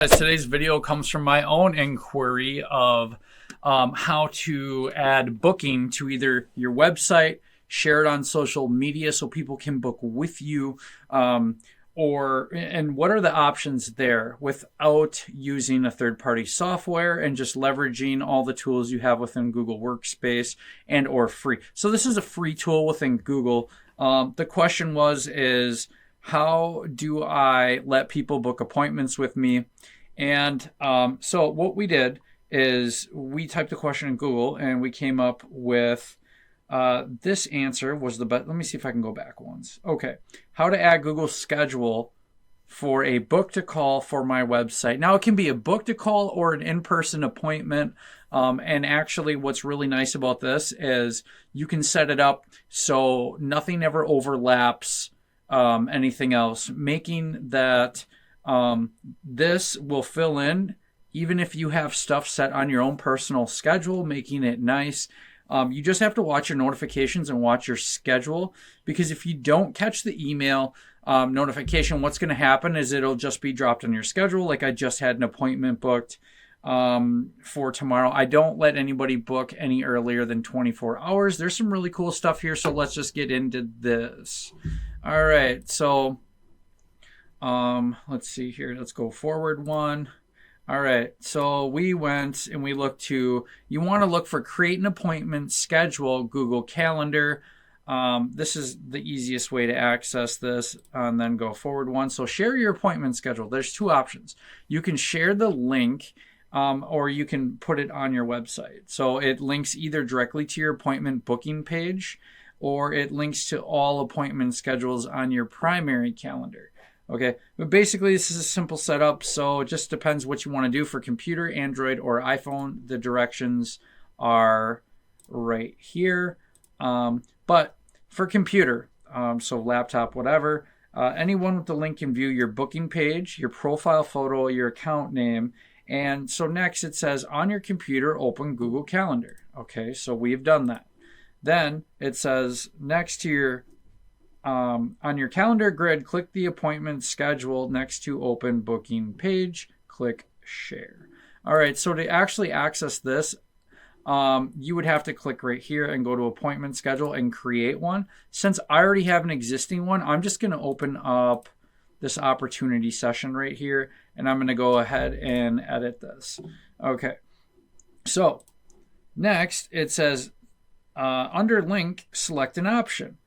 Today's video comes from my own inquiry of how to add booking to either your website, share it on social media so people can book with you, and what are the options there without using a third-party software and just leveraging all the tools you have within Google Workspace and or free. So this is a free tool within Google. The question is how do I let people book appointments with me? And so what we did is we typed the question in Google and we came up with this answer was the best. Let me see if I can go back once. Okay. How to add Google Schedule for a book to call for my website. Now it can be a book to call or an in-person appointment. And actually what's really nice about this is you can set it up so nothing ever overlaps anything else, making that this will fill in even if you have stuff set on your own personal schedule, making it nice. You just have to watch your notifications and watch your schedule, because if you don't catch the email notification, what's going to happen is it'll just be dropped on your schedule. Like I just had an appointment booked for tomorrow. I don't let anybody book any earlier than 24 hours. There's some really cool stuff here, so let's just get into this. All right, so let's see here. Let's go forward one. All right, so we went and we looked to, you want to look for create an appointment schedule, Google Calendar. This is the easiest way to access this, and then go forward one. So share your appointment schedule. There's two options. You can share the link or you can put it on your website. So it links either directly to your appointment booking page or it links to all appointment schedules on your primary calendar. Okay, but basically this is a simple setup, so it just depends what you want to do for computer, Android, or iPhone. The directions are right here. But for computer, so laptop, whatever, anyone with the link can view your booking page, your profile photo, your account name. And so next it says on your computer, open Google Calendar. Okay, so we've done that. Then it says next to your on your calendar grid, click the appointment schedule next to open booking page, click share. All right, so to actually access this, you would have to click right here and go to appointment schedule and create one. Since I already have an existing one, I'm just going to open up this opportunity session right here, and I'm going to go ahead and edit this. Okay, so next it says under link, select an option.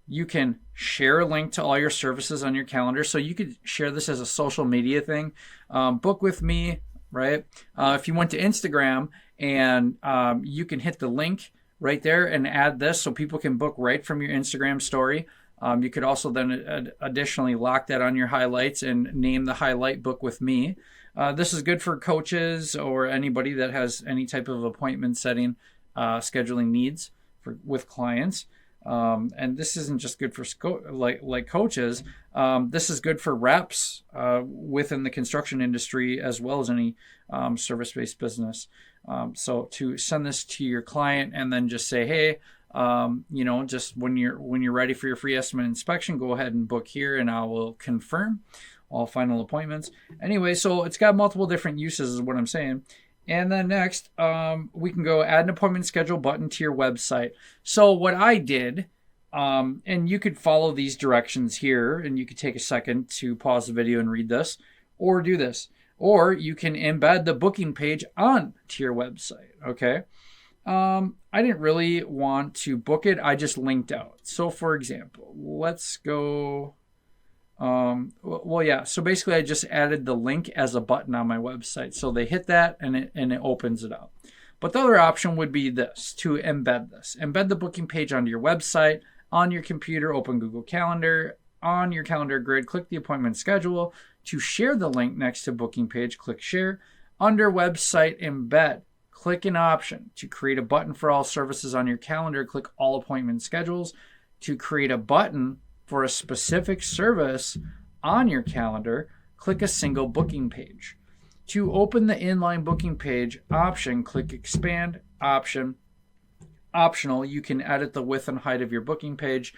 You can share a link to all your services on your calendar. So you could share this as a social media thing. Book with me, right? If you went to Instagram and you can hit the link right there and add this so people can book right from your Instagram story. You could also then additionally lock that on your highlights and name the highlight book with me. This is good for coaches or anybody that has any type of appointment setting, scheduling needs with clients. And this isn't just good for like coaches. This is good for reps within the construction industry as well as any service-based business. So to send this to your client and then just say, hey, just when you're ready for your free estimate inspection, go ahead and book here, and I will confirm all final appointments. Anyway, so it's got multiple different uses, is what I'm saying. And then next, we can go add an appointment schedule button to your website. So what I did, and you could follow these directions here, and you could take a second to pause the video and read this, or do this. Or you can embed the booking page onto your website, okay? I didn't really want to book it. I just linked out. So for example, let's go... So basically I just added the link as a button on my website. So they hit that and it opens it up. But the other option would be this, to embed this. Embed the booking page onto your website, on your computer, open Google Calendar, on your calendar grid, click the appointment schedule. To share the link next to booking page, click share. Under website embed, click an option. To create a button for all services on your calendar, click all appointment schedules. To create a button for a specific service on your calendar, click a single booking page. To open the inline booking page option, click expand option. Optional, you can edit the width and height of your booking page.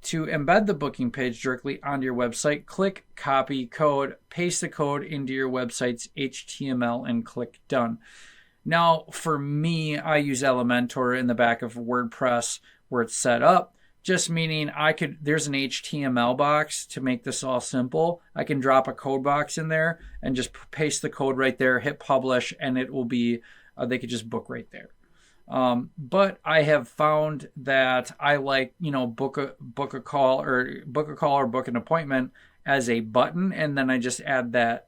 to embed the booking page directly onto your website, click copy code, paste the code into your website's HTML, and click done. Now, for me, I use Elementor in the back of WordPress where it's set up, just meaning there's an HTML box to make this all simple. I can drop a code box in there and just paste the code right there, hit publish, and it will be, they could just book right there. But I have found that I like, book a call or book an appointment as a button, and then I just add that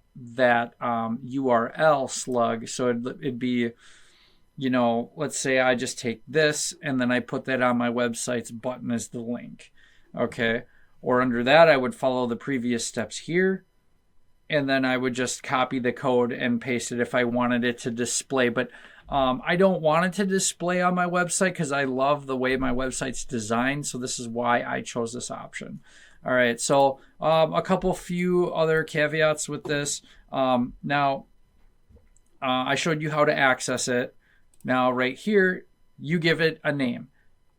URL slug. So it'd be, let's say I just take this and then I put that on my website's button as the link. Okay. Or under that, I would follow the previous steps here. And then I would just copy the code and paste it if I wanted it to display. But I don't want it to display on my website because I love the way my website's designed. So this is why I chose this option. All right. So a few other caveats with this. Now, I showed you how to access it. Now, right here, you give it a name.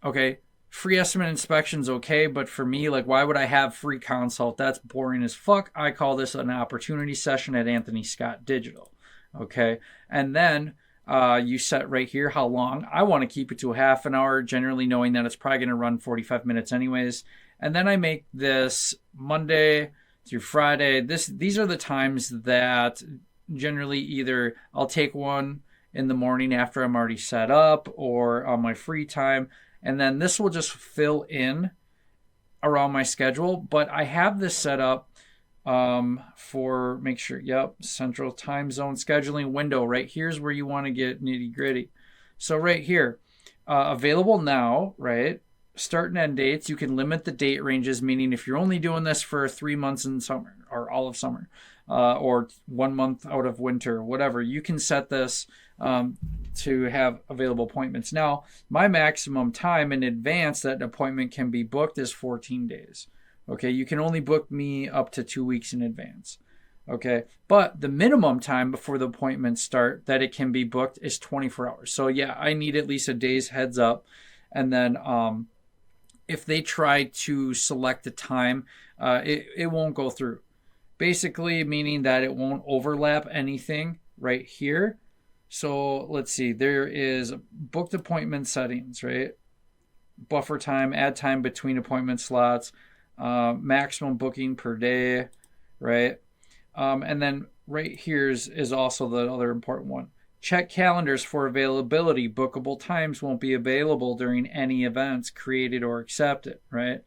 Okay. Free estimate inspection's okay, but for me, why would I have free consult? That's boring as fuck. I call this an opportunity session at Anthony Scott Digital. Okay. And then you set right here how long. I want to keep it to a half an hour, generally knowing that it's probably going to run 45 minutes anyways. And then I make this Monday through Friday. These are the times that generally either I'll take one in the morning after I'm already set up or on my free time. And then this will just fill in around my schedule. But I have this set up for make sure, Central Time Zone scheduling window. Right here's where you want to get nitty gritty. So right here, available now, right? Start and end dates. You can limit the date ranges, meaning if you're only doing this for 3 months in summer or all of summer or 1 month out of winter, whatever, you can set this to have available appointments. Now, my maximum time in advance that an appointment can be booked is 14 days. Okay, you can only book me up to 2 weeks in advance. Okay, but the minimum time before the appointments start that it can be booked is 24 hours. So yeah, I need at least a day's heads up. And then if they try to select a time, it won't go through. Basically meaning that it won't overlap anything right here. So let's see, there is booked appointment settings, right? Buffer time, add time between appointment slots, maximum booking per day, right? And then right here is also the other important one. Check calendars for availability. Bookable times won't be available during any events created or accepted, right?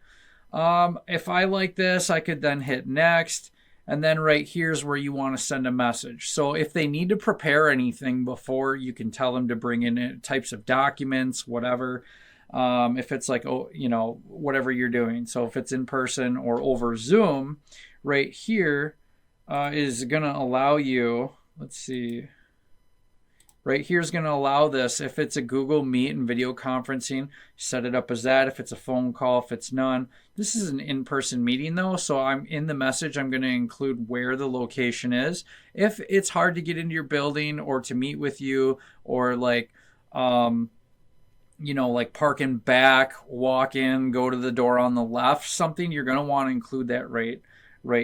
If I like this, I could then hit next. And then right here's where you want to send a message. So if they need to prepare anything before, you can tell them to bring in types of documents, whatever. If it's whatever you're doing. So if it's in person or over Zoom, right here is going to allow you, let's see. Right here is going to allow this. If it's a Google Meet and video conferencing, set it up as that. If it's a phone call, if it's none. This is an in-person meeting though, so I'm in the message, I'm going to include where the location is. If it's hard to get into your building or to meet with you, or park in back, walk in, go to the door on the left, something, you're going to want to include that right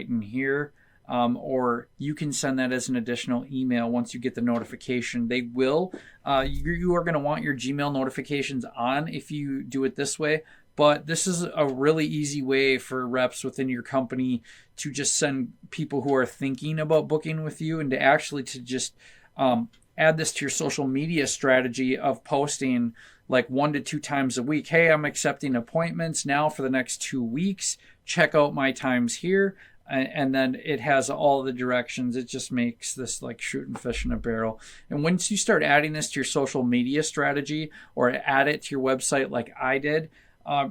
in here. Or you can send that as an additional email once you get the notification. They will. You are going to want your Gmail notifications on if you do it this way. But this is a really easy way for reps within your company to just send people who are thinking about booking with you, and to actually to just add this to your social media strategy of posting 1 to 2 times a week. Hey, I'm accepting appointments now for the next 2 weeks. Check out my times here. And then it has all the directions. It just makes this like shooting fish in a barrel. And once you start adding this to your social media strategy or add it to your website like I did,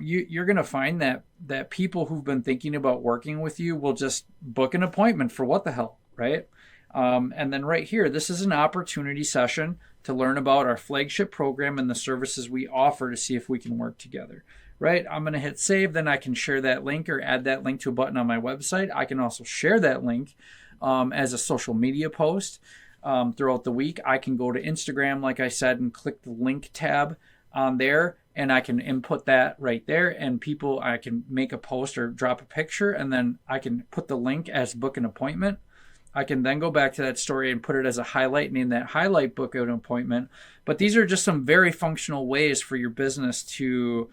you're going to find that people who've been thinking about working with you will just book an appointment for what the hell, right? And then right here, this is an opportunity session to learn about our flagship program and the services we offer to see if we can work together. Right? I'm going to hit save. Then I can share that link or add that link to a button on my website. I can also share that link as a social media post throughout the week. I can go to Instagram, like I said, and click the link tab on there and I can input that right there, and I can make a post or drop a picture, and then I can put the link as book an appointment. I can then go back to that story and put it as a highlight, and in that highlight, book an appointment. But these are just some very functional ways for your business to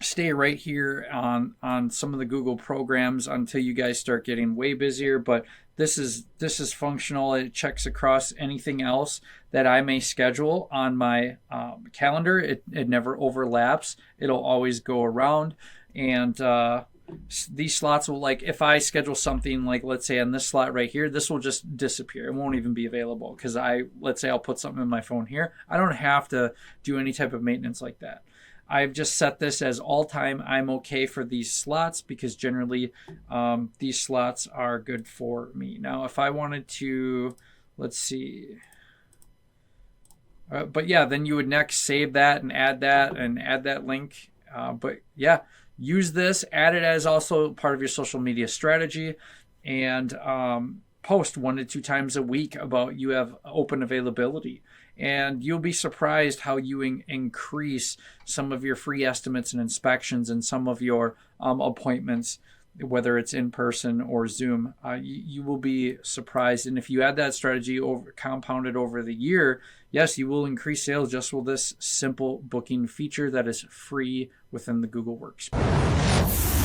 stay right here on some of the Google programs until you guys start getting way busier. But this is functional. It checks across anything else that I may schedule on my calendar. It never overlaps. It'll always go around. And these slots will, like, if I schedule something, like let's say on this slot right here, this will just disappear. It won't even be available because let's say I'll put something in my phone here. I don't have to do any type of maintenance like that. I've just set this as all time. I'm okay for these slots because generally these slots are good for me. Now, if I wanted to, let's see. But yeah, then you would next save that and add that link. But yeah, use this, add it as also part of your social media strategy, and post 1 to 2 times a week about you have open availability. And you'll be surprised how you increase some of your free estimates and inspections and some of your appointments, whether it's in person or Zoom. You will be surprised. And if you add that strategy compounded over the year, yes, you will increase sales just with this simple booking feature that is free within the Google Workspace.